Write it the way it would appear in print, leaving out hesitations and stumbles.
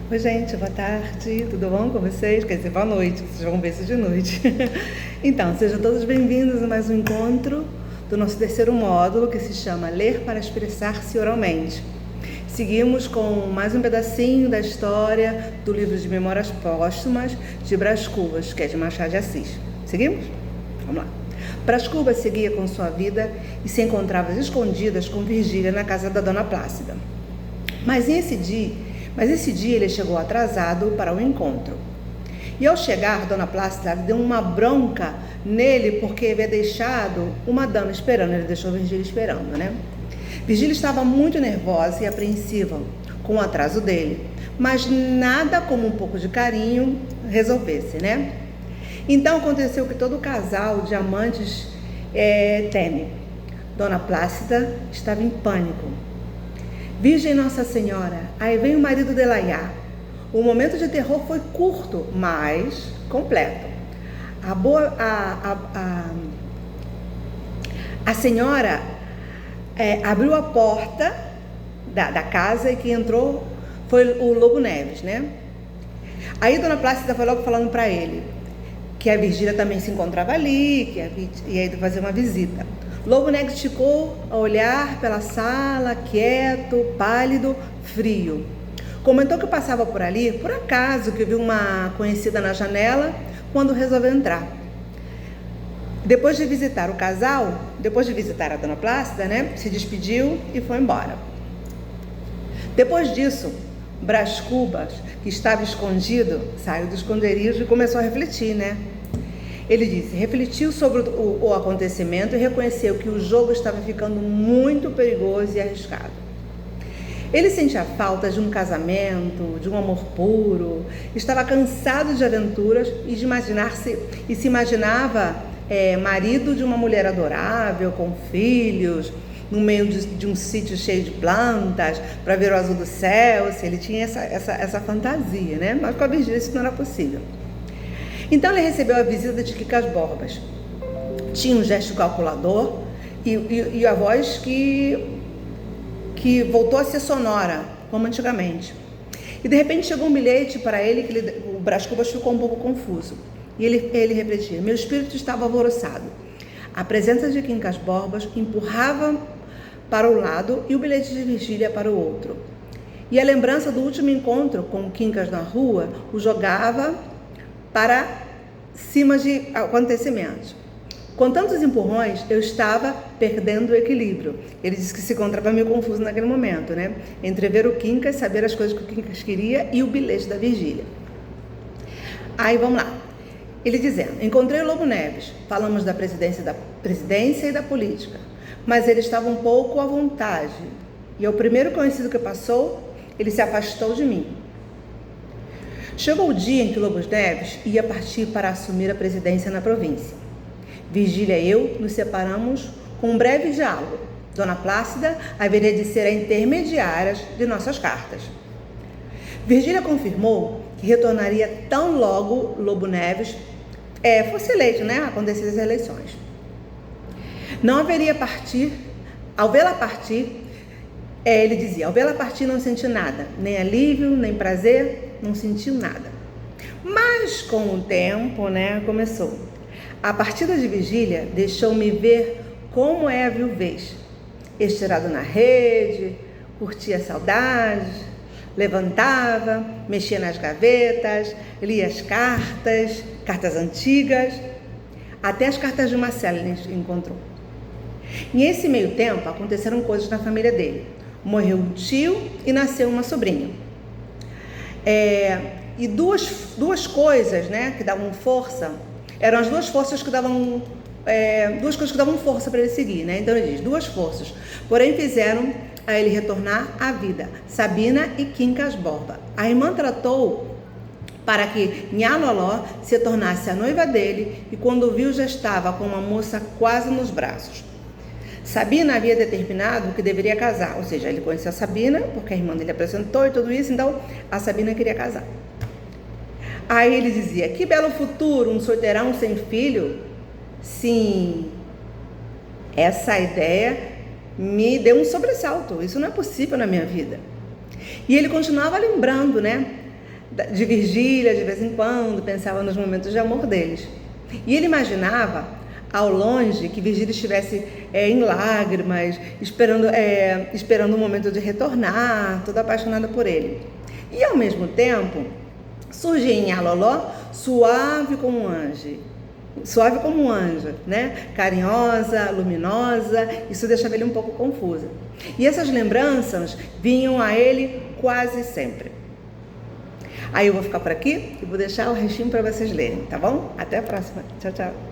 Oi, gente, boa tarde, tudo bom com vocês? Quer dizer, boa noite, vocês vão ver isso de noite. Então, sejam todos bem-vindos a mais um encontro do nosso terceiro módulo, que se chama Ler para Expressar-se Oralmente. Seguimos com mais um pedacinho da história do livro de Memórias Póstumas de Brás Cubas, que é de Machado de Assis. Seguimos? Vamos lá. Brás Cubas seguia com sua vida e se encontrava às escondidas com Virgília na casa da Dona Plácida. Mas esse dia ele chegou atrasado para o encontro. E ao chegar, Dona Plácida deu uma bronca nele porque havia deixado uma dama esperando. Ele deixou Virgília esperando, né? Virgília estava muito nervosa e apreensiva com o atraso dele, mas nada como um pouco de carinho resolvesse, né? Então aconteceu o que todo casal de amantes teme. Dona Plácida estava em pânico. Virgem Nossa Senhora, aí vem o marido de Laiá. O momento de terror foi curto, mas completo. A senhora abriu a porta da casa e quem entrou foi o Lobo Neves, né? Aí Dona Plácida foi logo falando para ele que a Virgília também se encontrava ali, e aí fazer uma visita. Lobo Neves ficou a olhar pela sala, quieto, pálido, frio. Comentou que passava por ali, por acaso, que viu uma conhecida na janela, quando resolveu entrar. Depois de visitar o casal, depois de visitar a Dona Plácida, né, se despediu e foi embora. Depois disso, Brás Cubas, que estava escondido, saiu do esconderijo e começou a refletir, né? Ele disse, refletiu sobre o acontecimento e reconheceu que o jogo estava ficando muito perigoso e arriscado. Ele sentia falta de um casamento, de um amor puro, estava cansado de aventuras e se imaginava marido de uma mulher adorável, com filhos, no meio de um sítio cheio de plantas, para ver o azul do céu. Ele tinha essa fantasia, né? Mas com a Virgília isso não era possível. Então ele recebeu a visita de Quincas Borbas. Tinha um gesto calculador e a voz que voltou a ser sonora, como antigamente. E de repente chegou um bilhete para ele que o Brás Cubas ficou um pouco confuso. E ele refletia, meu espírito estava alvoroçado. A presença de Quincas Borbas empurrava para um lado e o bilhete de Virgília para o outro. E a lembrança do último encontro com Quincas na rua o jogava para cima de acontecimentos. Com tantos empurrões, eu estava perdendo o equilíbrio. Ele disse que se encontrava meio confuso naquele momento, né? Entre ver o Quincas, saber as coisas que o Quincas queria e o bilhete da Virgília. Aí vamos lá. Ele dizendo, encontrei o Lobo Neves, falamos da presidência e da política, mas ele estava um pouco à vontade. E ao primeiro conhecido que passou, ele se afastou de mim. Chegou o dia em que Lobo Neves ia partir para assumir a presidência na província. Virgília e eu nos separamos com um breve diálogo. Dona Plácida haveria de ser a intermediária de nossas cartas. Virgília confirmou que retornaria tão logo Lobo Neves fosse eleito, né? Acontecidas as eleições. Não haveria partir. Ao vê-la partir, ele dizia, ao vê-la partir não senti nada, nem alívio, nem prazer, não sentiu nada. Mas com o tempo, né, começou. A partida de Virgília deixou-me ver como é a viuvez. Estirado na rede, curtia a saudade, levantava, mexia nas gavetas, lia as cartas antigas, até as cartas de Marcelo ele encontrou. E nesse meio tempo aconteceram coisas na família dele. Morreu um tio e nasceu uma sobrinha. E duas coisas, né, que davam força, eram as duas forças que davam, duas coisas que davam força para ele seguir, né? Então ele diz, duas forças, porém fizeram a ele retornar à vida, Sabina e Quincas Borba. A irmã tratou para que Nhá Loló se tornasse a noiva dele e quando viu já estava com uma moça quase nos braços. Sabina havia determinado que deveria casar, ou seja, ele conheceu a Sabina, porque a irmã dele apresentou e tudo isso, então a Sabina queria casar. Aí ele dizia, que belo futuro, um solteirão sem filho? Sim, essa ideia me deu um sobressalto, isso não é possível na minha vida. E ele continuava lembrando, né, de Virgília de vez em quando, pensava nos momentos de amor deles. E ele imaginava, ao longe, que Virgília estivesse em lágrimas, esperando o momento de retornar, toda apaixonada por ele. E ao mesmo tempo, surgia em Aloló, suave como um anjo, né? Carinhosa, luminosa, isso deixava ele um pouco confuso. E essas lembranças vinham a ele quase sempre. Aí eu vou ficar por aqui e vou deixar o restinho para vocês lerem, tá bom? Até a próxima. Tchau, tchau.